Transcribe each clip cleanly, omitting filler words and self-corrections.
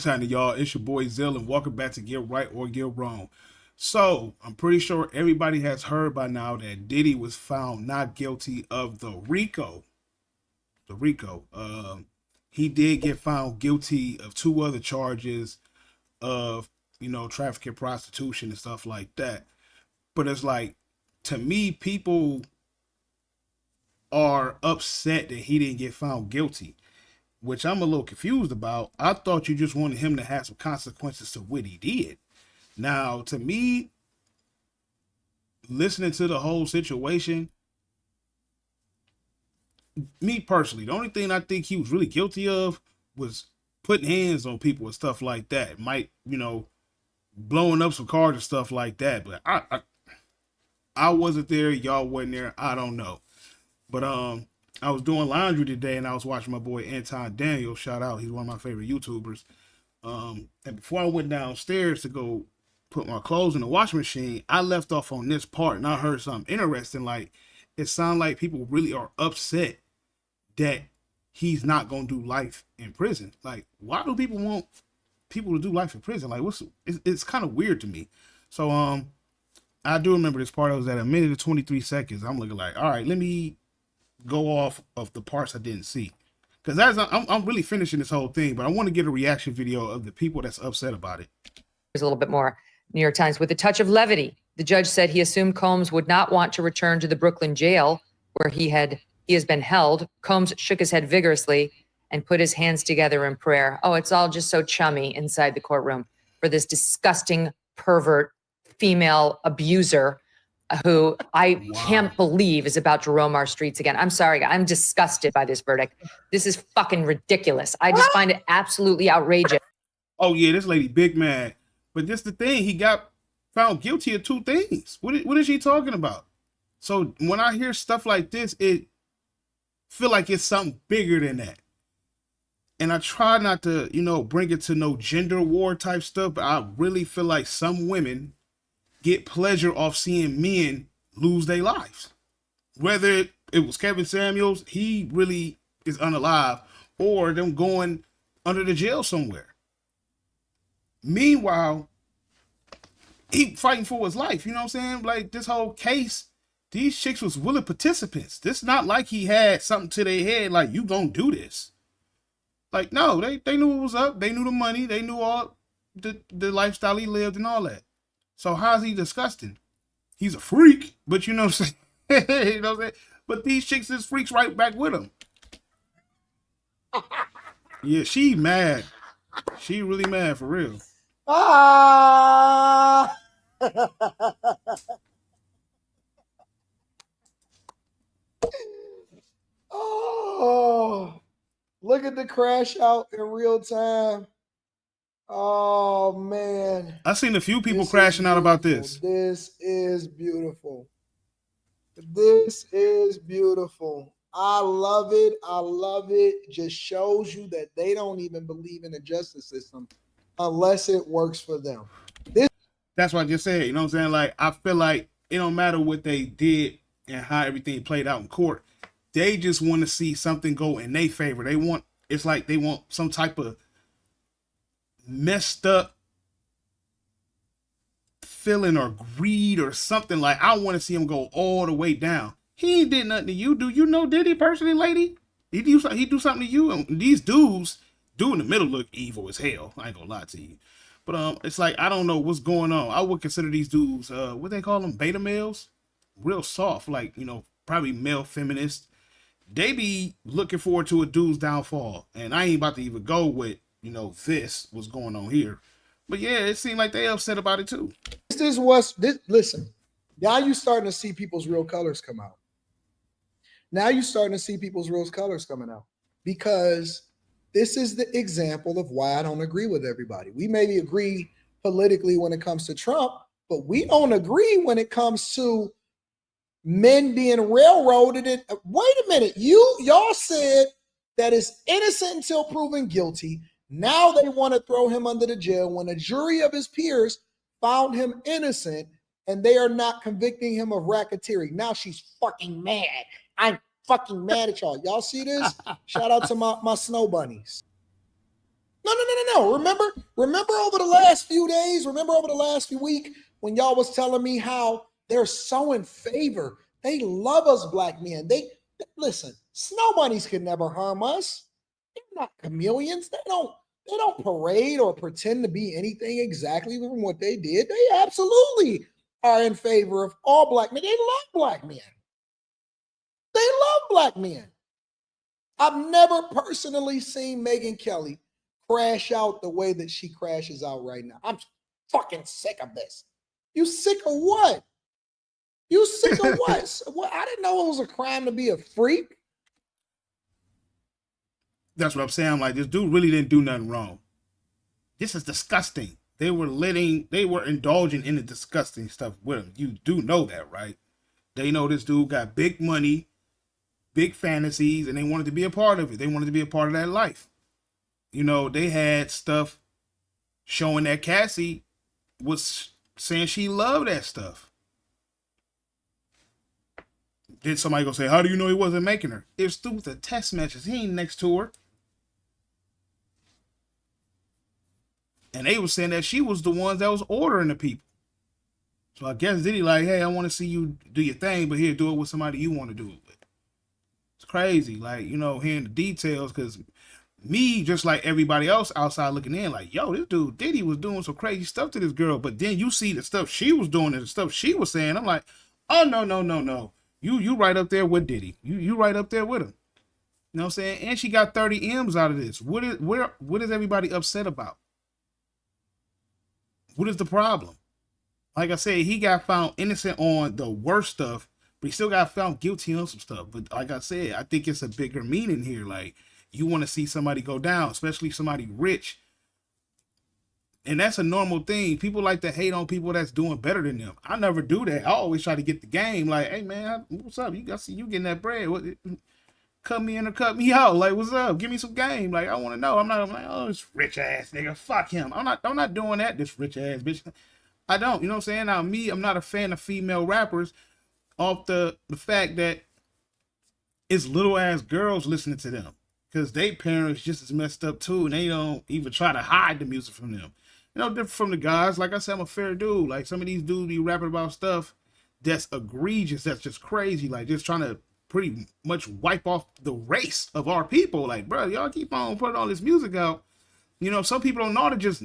Time to y'all. It's your boy Zill, and welcome back to Get Right or Get Wrong. So I'm pretty sure everybody has heard by now that Diddy was found not guilty of the RICO. The RICO. He did get found guilty of two other charges of trafficking, prostitution, and stuff like that. But it's like, to me, people are upset that he didn't get found guilty, which I'm a little confused about. I thought you just wanted him to have some consequences to what he did. Now, to me, listening to the whole situation, me personally, the only thing I think he was really guilty of was putting hands on people and stuff like that. Might, blowing up some cars and stuff like that. But I wasn't there. Y'all wasn't there. I don't know. But I was doing laundry today and I was watching my boy Anton Daniels. Shout out, he's one of my favorite YouTubers. And before I went downstairs to go put my clothes in the washing machine, I left off on this part and I heard something interesting. Like, it sounded like people really are upset that he's not gonna do life in prison. Like, why do people want people to do life in prison? Like, it's kind of weird to me. So I do remember this part. I was at a minute and 23 seconds. I'm looking like, all right, let me go off of the parts I didn't see, because as I'm really finishing this whole thing, but I want to get a reaction video of the people that's upset about it. There's a little bit more. New York Times, with a touch of levity, the judge said he assumed Combs would not want to return to the Brooklyn jail where he has been held. Combs shook his head vigorously and put his hands together in prayer. Oh, it's all just so chummy inside the courtroom for this disgusting pervert female abuser who I can't believe is about to roam our streets again. I'm sorry, I'm disgusted by this verdict. This is fucking ridiculous. I just find it absolutely outrageous. Oh yeah, this lady big mad. But this the thing, he got found guilty of two things. What is she talking about? So when I hear stuff like this, it feel like it's something bigger than that. And I try not to, bring it to no gender war type stuff, but I really feel like some women get pleasure off seeing men lose their lives. Whether it was Kevin Samuels, he really is unalive, or them going under the jail somewhere. Meanwhile, he fighting for his life. You know what I'm saying? Like, this whole case, these chicks was willing participants. This not like he had something to their head like, you gonna do this. Like, no, they knew what was up. They knew the money. They knew all the lifestyle he lived and all that. So how's he disgusting? He's a freak, but you know what I'm saying? You know what I'm saying? But these chicks is freaks right back with him. Yeah, she mad. She really mad for real. Ah! Oh, look at the crash out in real time. Oh man, I've seen a few people crashing out about this. This is beautiful. This is beautiful. I love it. I love it. Just shows you that they don't even believe in the justice system unless it works for them. That's what I just said. You know what I'm saying? Like, I feel like it don't matter what they did and how everything played out in court. They just want to see something go in their favor. It's like they want some type of messed up feeling or greed or something. Like, I want to see him go all the way down. He ain't did nothing to you. Do you know Diddy personally, lady? He do something to you? And these dude in the middle look evil as hell. I ain't gonna lie to you. But it's like, I don't know what's going on. I would consider these dudes, what they call them, beta males, real soft, like, probably male feminists. They be looking forward to a dude's downfall. And I ain't about to even go with, this, what's going on here. But yeah, it seemed like they upset about it too. Listen, now you starting to see people's real colors come out. Now you're starting to see people's real colors coming out, because this is the example of why I don't agree with everybody. We maybe agree politically when it comes to Trump, but we don't agree when it comes to men being railroaded. Wait a minute. Y'all said that is innocent until proven guilty. Now they want to throw him under the jail when a jury of his peers found him innocent and they are not convicting him of racketeering. Now she's fucking mad. I'm fucking mad at y'all. Y'all see this? Shout out to my snow bunnies. No. Remember over the last few days, remember over the last few weeks when y'all was telling me how they're so in favor. They love us black men. They listen, snow bunnies can never harm us. They're not chameleons. They don't parade or pretend to be anything exactly from what they did. They absolutely are in favor of all black men. They love black men. They love black men. I've never personally seen Megyn Kelly crash out the way that she crashes out right now. I'm fucking sick of this. You sick of what? You sick of what? What? I didn't know it was a crime to be a freak. That's what I'm saying. I'm like, this dude really didn't do nothing wrong. This is disgusting. They were indulging in the disgusting stuff with him. You do know that, right? They know this dude got big money, big fantasies, and they wanted to be a part of it. They wanted to be a part of that life. You know, they had stuff showing that Cassie was saying she loved that stuff. Then somebody go say, how do you know he wasn't making her? It's through the text messages. He ain't next to her. And they were saying that she was the ones that was ordering the people. So I guess Diddy like, hey, I want to see you do your thing, but here, do it with somebody you want to do it with. It's crazy, like, you know, hearing the details, because me, just like everybody else outside looking in, like, yo, this dude Diddy was doing some crazy stuff to this girl. But then you see the stuff she was doing and the stuff she was saying. I'm like, oh, no. You right up there with Diddy. You right up there with him. You know what I'm saying? And she got 30 M's out of this. What is everybody upset about? What is the problem? Like I said, he got found innocent on the worst stuff, but he still got found guilty on some stuff. But like I said, I think it's a bigger meaning here. Like, you want to see somebody go down, especially somebody rich. And that's a normal thing. People like to hate on people that's doing better than them. I never do that. I always try to get the game. Like, hey man, what's up? You got see you getting that bread. What, cut me in or cut me out. Like, what's up? Give me some game. Like, I want to know. I'm like, oh, this rich ass nigga. Fuck him. I'm not doing that. This rich ass bitch. I don't. You know what I'm saying? Now me, I'm not a fan of female rappers off the fact that it's little ass girls listening to them. Because they parents just as messed up too, and they don't even try to hide the music from them. You know, different from the guys. Like I said, I'm a fair dude. Like, some of these dudes be rapping about stuff that's egregious, that's just crazy. Like, just trying to pretty much wipe off the race of our people. Like, bro, y'all keep on putting all this music out. You know, some people don't know how to just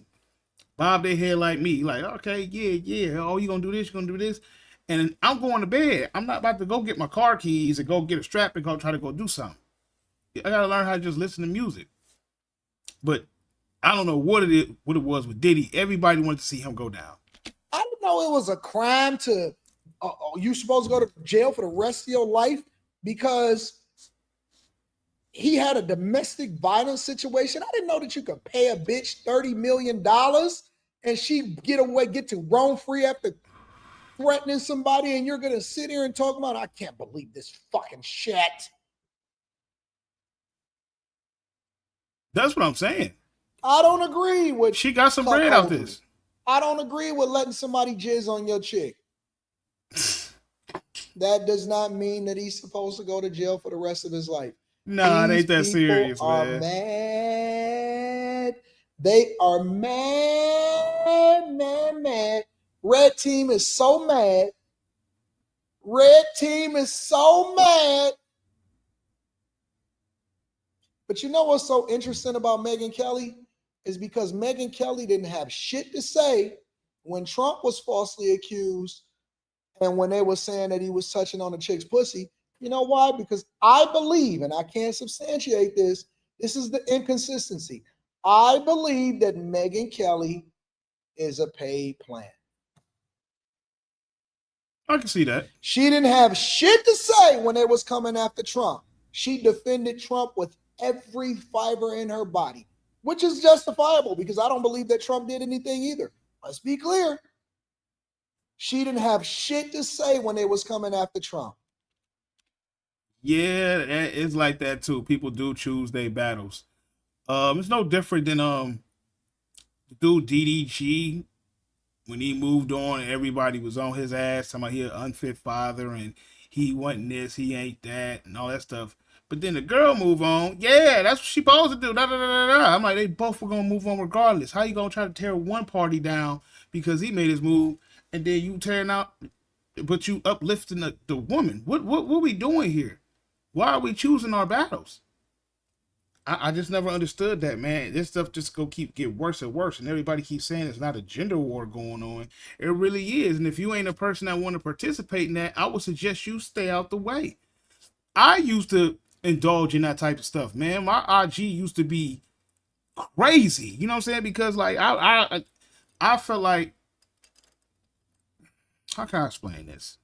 bob their head like me. Like, okay, yeah. Oh, you gonna do this, you gonna do this. And I'm going to bed. I'm not about to go get my car keys and go get a strap and go try to go do something. I gotta learn how to just listen to music. But I don't know what it was with Diddy. Everybody wanted to see him go down. I didn't know it was a crime to you supposed to go to jail for the rest of your life because he had a domestic violence situation. I didn't know that you could pay a bitch $30 million and she get to roam free after threatening somebody, and you're gonna sit here and talk about, I can't believe this fucking shit. That's what I'm saying. I don't agree with. She got some bread out this. I don't agree with letting somebody jizz on your chick. That does not mean that he's supposed to go to jail for the rest of his life. Nah, it ain't that serious, man. Mad. They are mad. Red team is so mad. But you know what's so interesting about Megyn Kelly is because Megyn Kelly didn't have shit to say when Trump was falsely accused and when they were saying that he was touching on a chick's pussy. You know why? Because I believe, and I can't substantiate this, this is the inconsistency. I believe that Megyn Kelly is a paid plan. I can see that. She didn't have shit to say when they was coming after Trump. She defended Trump with every fiber in her body, which is justifiable because I don't believe that Trump did anything either. Let's be clear. She didn't have shit to say when they was coming after Trump. Yeah, it's like that too. People do choose their battles. It's no different than the dude DDG when he moved on and everybody was on his ass, talking about he an unfit father and he wasn't this, he ain't that, and all that stuff. But then the girl move on. Yeah, that's what she supposed to do. Da, da, da, da, da. I'm like, they both were gonna move on regardless. How you gonna try to tear one party down because he made his move, and then you tearing out, but you uplifting the woman? What we doing here? Why are we choosing our battles? I just never understood that, man. This stuff just go get worse and worse, and everybody keeps saying it's not a gender war going on. It really is, and if you ain't a person that want to participate in that, I would suggest you stay out the way. I used to indulge in that type of stuff, man. My IG used to be crazy, you know what I'm saying? Because like I felt like, how can I explain this?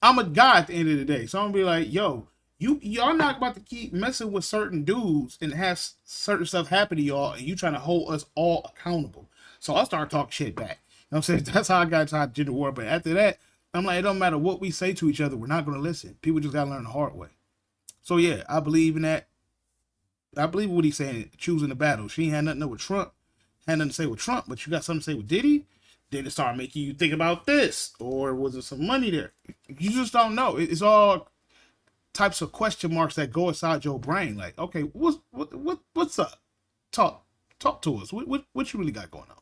I'm a guy at the end of the day, so I'm gonna be like, yo, y'all not about to keep messing with certain dudes and have certain stuff happen to y'all, and you trying to hold us all accountable. So I start talking shit back. You know what I'm saying? That's how I got into gender war. But after that, I'm like, it don't matter what we say to each other, we're not gonna listen. People just gotta learn the hard way. So yeah, I believe in that. I believe what he's saying, choosing the battle. She ain't had nothing to do with Trump, had nothing to say with Trump, but you got something to say with Diddy. Then it started making you think about this, or was there some money there? You just don't know. It's all types of question marks that go inside your brain. Like, okay, what's up? Talk to us. What you really got going on?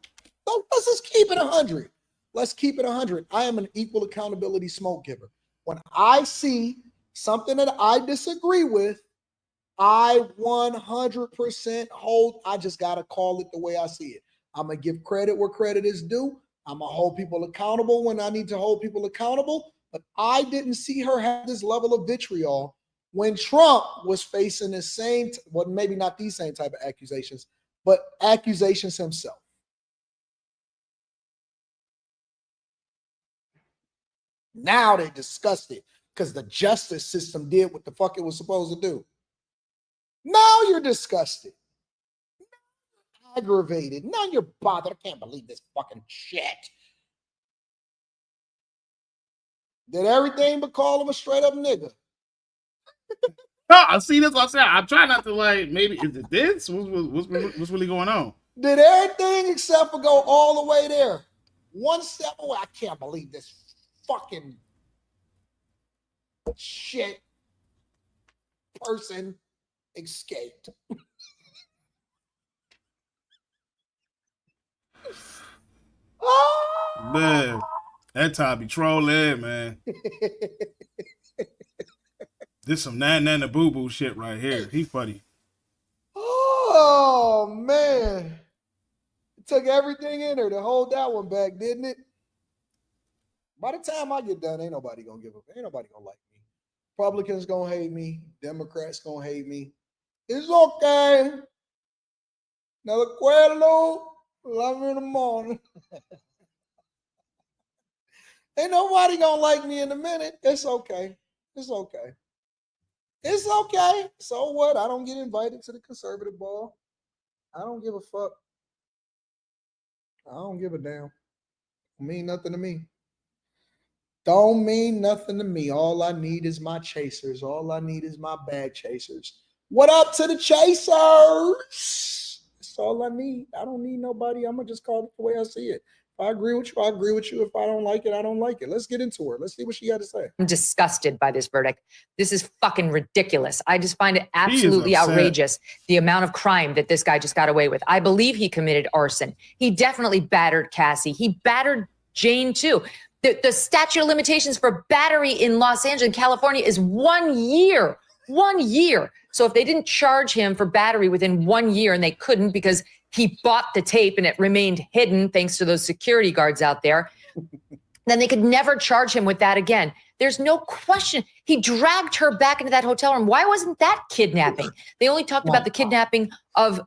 So let's just keep it 100. Let's keep it 100. I am an equal accountability smoke giver. When I see something that I disagree with, I 100% hold. I just got to call it the way I see it. I'm going to give credit where credit is due. I'm going to hold people accountable when I need to hold people accountable. But I didn't see her have this level of vitriol when Trump was facing the same, well, maybe not these same type of accusations, but accusations himself. Now they discussed it because the justice system did what the fuck it was supposed to do. Now you're disgusted, aggravated. Now you're bothered. I can't believe this fucking shit. Did everything but call him a straight up nigga. No, I see this. What I'm saying. I'm trying not to like. Maybe is it this? What's really going on? Did everything except for go all the way there. One step away. I can't believe this fucking shit person escaped. Man, that time be trolling, man. This some nana boo boo shit right here. He funny. Oh man, it took everything in her to hold that one back, didn't it? By the time I get done, ain't nobody gonna give up. Ain't nobody gonna like me. Republicans gonna hate me. Democrats gonna hate me. It's okay. Another cuerdo, love me in the morning. Ain't nobody gonna like me in a minute. It's okay. It's okay. It's okay. So what? I don't get invited to the conservative ball. I don't give a fuck. I don't give a damn. Don't mean nothing to me. Don't mean nothing to me. All I need is my chasers. All I need is my bag chasers. What up to the chasers? That's all I need. I don't need nobody. I'm going to just call it the way I see it. If I agree with you, I agree with you. If I don't like it, I don't like it. Let's get into her. Let's see what she had to say. I'm disgusted by this verdict. This is fucking ridiculous. I just find it absolutely outrageous, the amount of crime that this guy just got away with. I believe he committed arson. He definitely battered Cassie. He battered Jane too. The statute of limitations for battery in Los Angeles, California is 1 year. 1 year. So if they didn't charge him for battery within 1 year, and they couldn't because he bought the tape and it remained hidden thanks to those security guards out there, then they could never charge him with that again. There's no question. He dragged her back into that hotel room. Why wasn't that kidnapping? They only talked about the kidnapping of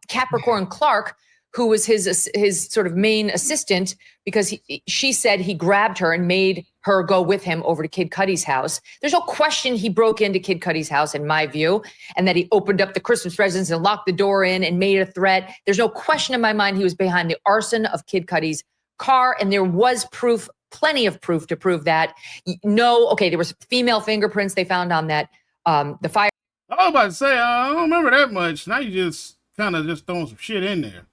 Capricorn Clark, who was his sort of main assistant, because she said he grabbed her and made her go with him over to Kid Cudi's house. There's no question he broke into Kid Cudi's house, in my view, and that he opened up the Christmas presents and locked the door in and made a threat. There's no question in my mind he was behind the arson of Kid Cudi's car, and there was proof, plenty of proof to prove that. No, okay, there was female fingerprints they found on that, the fire. I was about to say, I don't remember that much. Now you just kind of just throwing some shit in there.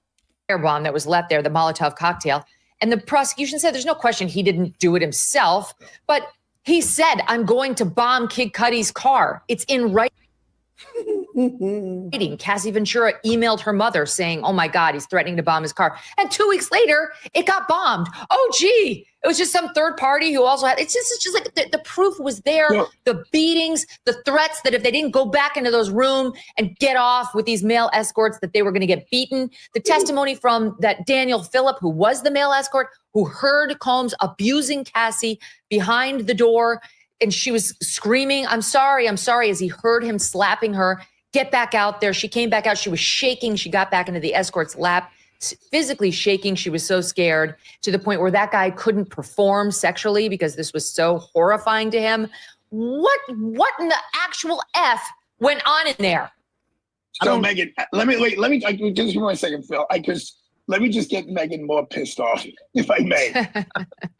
Bomb that was left there, the Molotov cocktail. And the prosecution said there's no question he didn't do it himself, but he said, I'm going to bomb Kid Cudi's car. It's in right. Cassie Ventura emailed her mother saying, oh my God, he's threatening to bomb his car. And 2 weeks later, it got bombed. Oh, gee, it was just some third party who also had, it's just like the proof was there, Yeah. the beatings, the threats that if they didn't go back into those rooms and get off with these male escorts, that they were going to get beaten. The testimony from that Daniel Phillip, who was the male escort, who heard Combs abusing Cassie behind the door. And she was screaming, I'm sorry, as he heard him slapping her. Get back out there. She came back out. She was shaking. She got back into the escort's lap, physically shaking. She was so scared to the point where that guy couldn't perform sexually because this was so horrifying to him. What in the actual F went on in there? So Megan, let me just give me 1 second, Phil. Let me just get Megan more pissed off, if I may.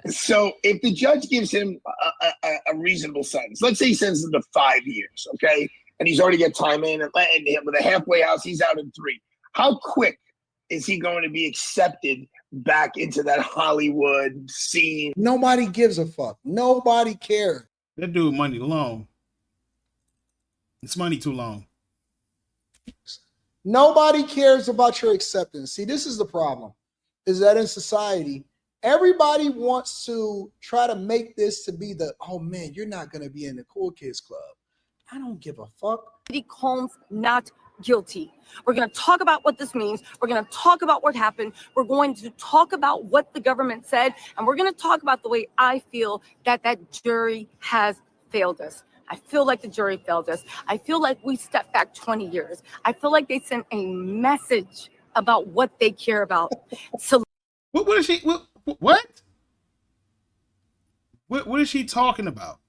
So if the judge gives him a reasonable sentence, let's say he sends him to 5 years, okay? And he's already got time in, and with a halfway house, he's out in 3. How quick is he going to be accepted back into that Hollywood scene? Nobody gives a fuck. Nobody cares. That dude money long. It's money too long. Nobody cares about your acceptance. See, this is the problem, is that in society, everybody wants to try to make this to be the, oh man, you're not going to be in the cool kids club. I don't give a fuck. Diddy Combs not guilty. We're going to talk about what this means. We're going to talk about what happened. We're going to talk about what the government said. And we're going to talk about the way I feel that jury has failed us. I feel like the jury failed us. I feel like we stepped back 20 years. I feel like they sent a message about what they care about. So What is she? What? What is she talking about?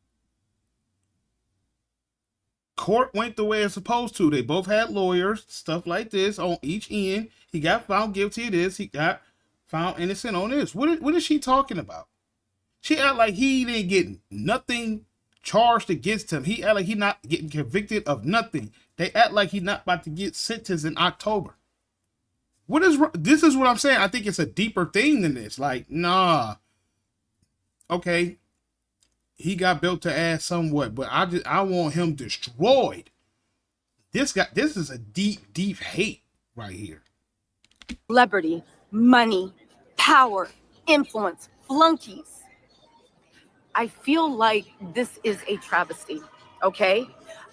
Court went the way it's supposed to. They both had lawyers, stuff like this on each end. He got found guilty of this. He got found innocent on this. What is she talking about? She act like he didn't get nothing charged against him. He act like he not getting convicted of nothing. They act like he's not about to get sentenced in October. This is what I'm saying. I think it's a deeper thing than this. Like, nah. Okay. He got built to ass somewhat, but I want him destroyed. This is a deep hate right here. celebrity, money, power, influence, flunkies. I feel like this is a travesty, okay?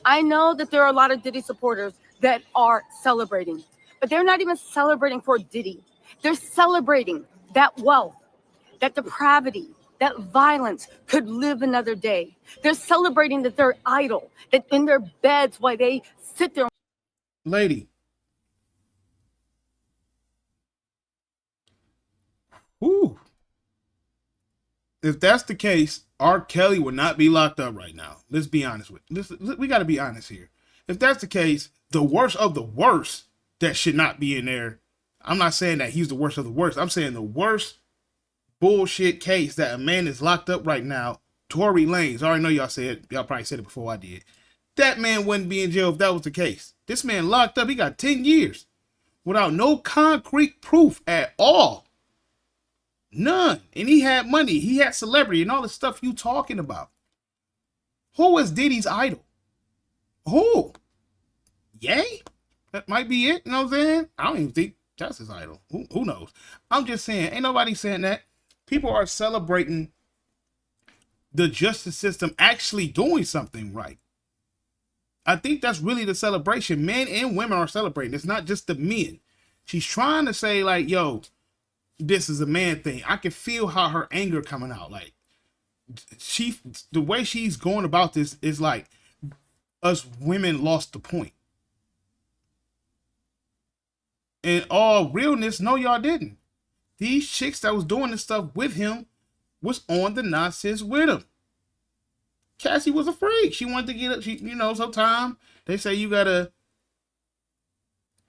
I know that there are a lot of Diddy supporters that are celebrating, but they're not even celebrating for Diddy. They're celebrating that wealth, that depravity, that violence could live another day. They're celebrating that they're idle, that in their beds while they sit there. Lady. Whew. If that's the case, R. Kelly would not be locked up right now. Let's be honest with this. We got to be honest here. If that's the case, the worst of the worst that should not be in there. I'm not saying that he's the worst of the worst. I'm saying the worst bullshit case that a man is locked up right now. Tory Lanez. I already know y'all probably said it before I did. That man wouldn't be in jail if that was the case. This man locked up. He got 10 years without no concrete proof at all. None. And he had money. He had celebrity and all the stuff you talking about. Who was Diddy's idol? Who? Yay? That might be it. You know what I'm saying? I don't even think that's his idol. Who knows? I'm just saying, ain't nobody saying that. People are celebrating the justice system actually doing something right. I think that's really the celebration. Men and women are celebrating. It's not just the men. She's trying to say, like, yo, this is a man thing. I can feel how her anger coming out. Like, the way she's going about this is like, us women lost the point. In all realness, no, y'all didn't. These chicks that was doing this stuff with him was on the nonsense with him. Cassie was a freak. She wanted to get up. Sometimes they say you gotta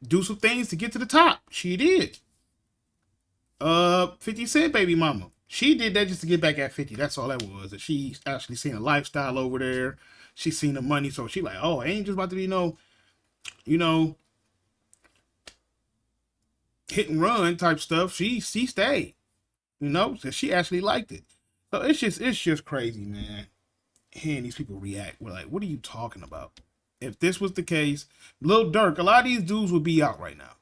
do some things to get to the top. She did. 50 Cent baby mama. She did that just to get back at 50. That's all that was. And she actually seen a lifestyle over there. She seen the money, so she like, oh, ain't just about to be hit and run type stuff. She stayed, so she actually liked it. So it's just crazy, man. Hearing these people react, we're like, what are you talking about? if this was the case, Lil Durk, a lot of these dudes would be out right now.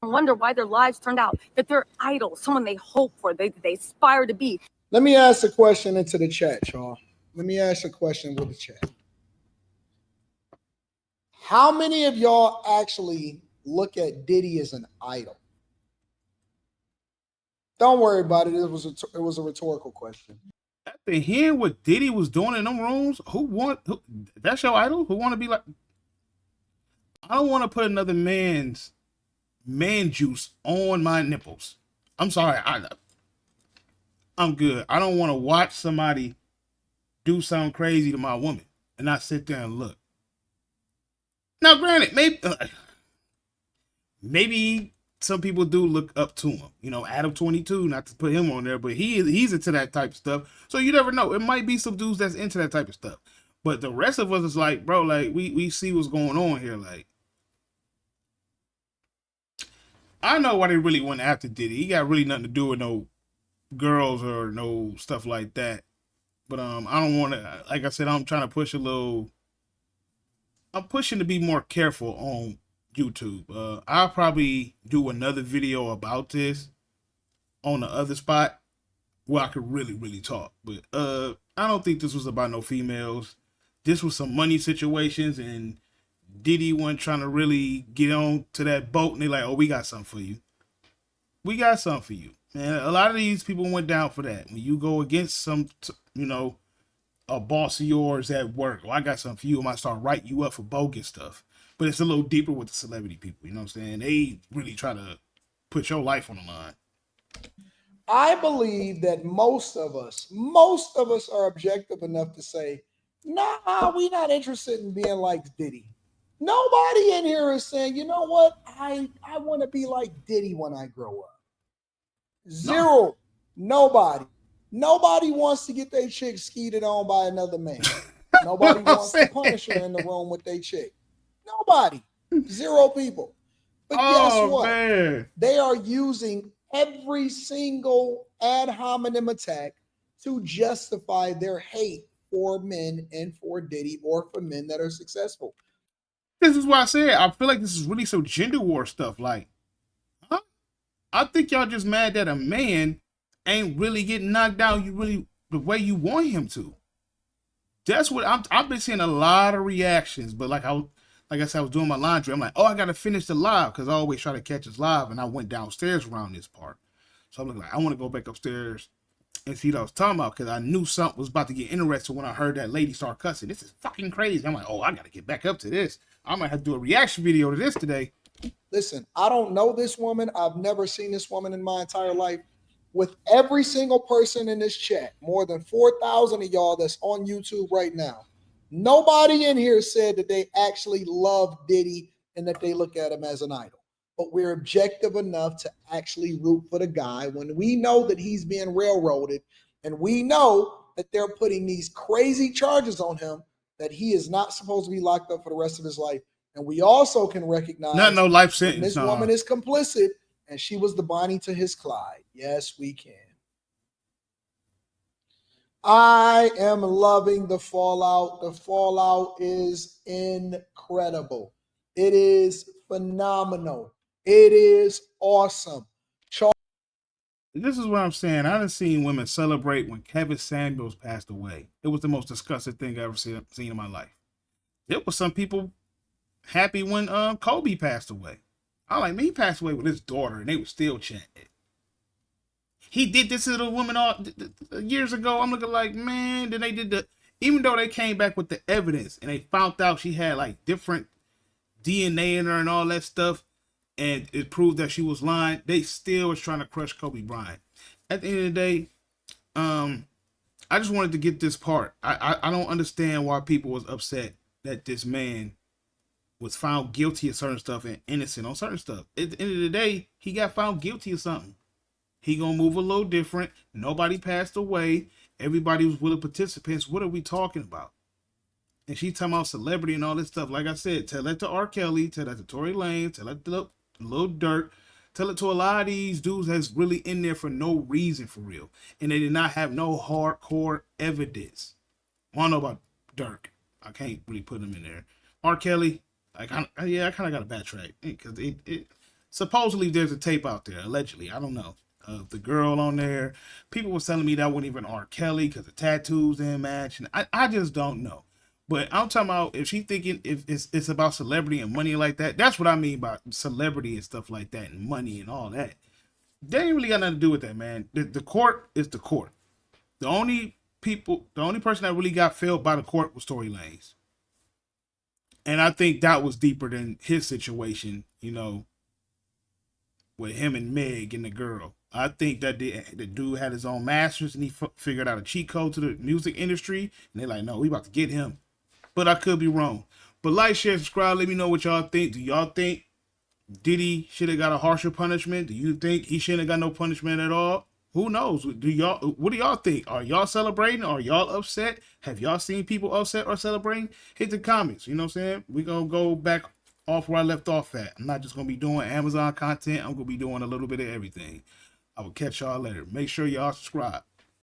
Wonder why their lives turned out, that they're idols, someone they hope for, they aspire to be. Let me ask a question into the chat, y'all. Let me ask a question with the chat. How many of y'all actually look at Diddy as an idol? Don't worry about it. It was a rhetorical question. After hearing what Diddy was doing in them rooms, that's your idol? Who want to be like? I don't want to put another man's man juice on my nipples. I'm sorry. I'm good. I don't want to watch somebody do something crazy to my woman and not sit there and look. Now, granted, maybe some people do look up to him. You know, Adam 22, not to put him on there, but he's into that type of stuff. So you never know. It might be some dudes that's into that type of stuff. But the rest of us is like, bro, like we see what's going on here. Like, I know why they really went after Diddy. He got really nothing to do with no girls or no stuff like that. But I don't want to, like I said, I'm trying to push I'm pushing to be more careful on YouTube. I'll probably do another video about this on the other spot where I could really talk. But I don't think this was about no females. This was some money situations, and Diddy wasn't trying to really get on to that boat, and they like, oh, we got something for you. We got something for you. Man, a lot of these people went down for that. When you go against some, a boss of yours at work, I got something for you. I might start writing you up for bogus stuff. But it's a little deeper with the celebrity people. You know what I'm saying? They really try to put your life on the line. I believe that most of us are objective enough to say, nah, we're not interested in being like Diddy. Nobody in here is saying, you know what? I want to be like Diddy when I grow up. Zero. No. Nobody wants to get their chick skeeted on by another man. Nobody wants to punish her in the room with their chick. Nobody. Zero people. But guess what? Man. They are using every single ad hominem attack to justify their hate for men and for Diddy or for men that are successful. This is why I said I feel like this is really some gender war stuff. Like, huh? I think y'all just mad that a man ain't really getting knocked down the way you want him to. That's what I've been seeing a lot of reactions, but like I said, I was doing my laundry. I'm like, oh, I gotta finish the live because I always try to catch us live, and I went downstairs around this part. So I'm like, I want to go back upstairs and see what I was talking about because I knew something was about to get interesting when I heard that lady start cussing. This is fucking crazy. I'm like, oh, I gotta get back up to this. I might have to do a reaction video to this today. Listen, I don't know this woman. I've never seen this woman in my entire life. With every single person in this chat, more than 4,000 of y'all that's on YouTube right now, nobody in here said that they actually love Diddy and that they look at him as an idol. But we're objective enough to actually root for the guy when we know that he's being railroaded and we know that they're putting these crazy charges on him that he is not supposed to be locked up for the rest of his life. And we also can recognize no life sentence. This woman is complicit and she was the Bonnie to his Clyde. Yes, we can. I am loving the fallout. The fallout is incredible. It is phenomenal. It is awesome. This is what I'm saying. I done seen women celebrate when Kevin Samuels passed away. It was the most disgusting thing I ever seen in my life. There was some people happy when Kobe passed away. I'm like, man, he passed away with his daughter, and they were still chanting. He did this to the woman years ago. I'm looking like, man, then they did even though they came back with the evidence, and they found out she had like different DNA in her and all that stuff, and it proved that she was lying, they still was trying to crush Kobe Bryant. At the end of the day, I just wanted to get this part. I don't understand why people was upset that this man was found guilty of certain stuff and innocent on certain stuff. At the end of the day, he got found guilty of something. He gonna move a little different. Nobody passed away. Everybody was willing participants. What are we talking about? And she talking about celebrity and all this stuff. Like I said, tell that to R. Kelly, tell that to Tory Lanez, tell that to Lil Durk, tell it to a lot of these dudes that's really in there for no reason for real. And they did not have no hardcore evidence. I don't know about Durk. I can't really put him in there. R. Kelly, I kind of got to backtrack because it supposedly there's a tape out there, allegedly. I don't know. Of the girl on there. People were telling me that wasn't even R. Kelly because the tattoos didn't match. And I just don't know. But I'm talking about if she thinking if it's about celebrity and money like that, that's what I mean by celebrity and stuff like that and money and all that. They ain't really got nothing to do with that, man. The court is the court. The only person that really got failed by the court was Tory Lanez. And I think that was deeper than his situation, you know, with him and Meg and the girl. I think that the dude had his own masters and he figured out a cheat code to the music industry. And they're like, no, we about to get him. But I could be wrong. But like, share, subscribe. Let me know what y'all think. Do y'all think Diddy should have got a harsher punishment? Do you think he shouldn't have got no punishment at all? Who knows? What do y'all think? Are y'all celebrating? Are y'all upset? Have y'all seen people upset or celebrating? Hit the comments. You know what I'm saying? We're going to go back off where I left off at. I'm not just going to be doing Amazon content. I'm going to be doing a little bit of everything. I will catch y'all later. Make sure y'all subscribe.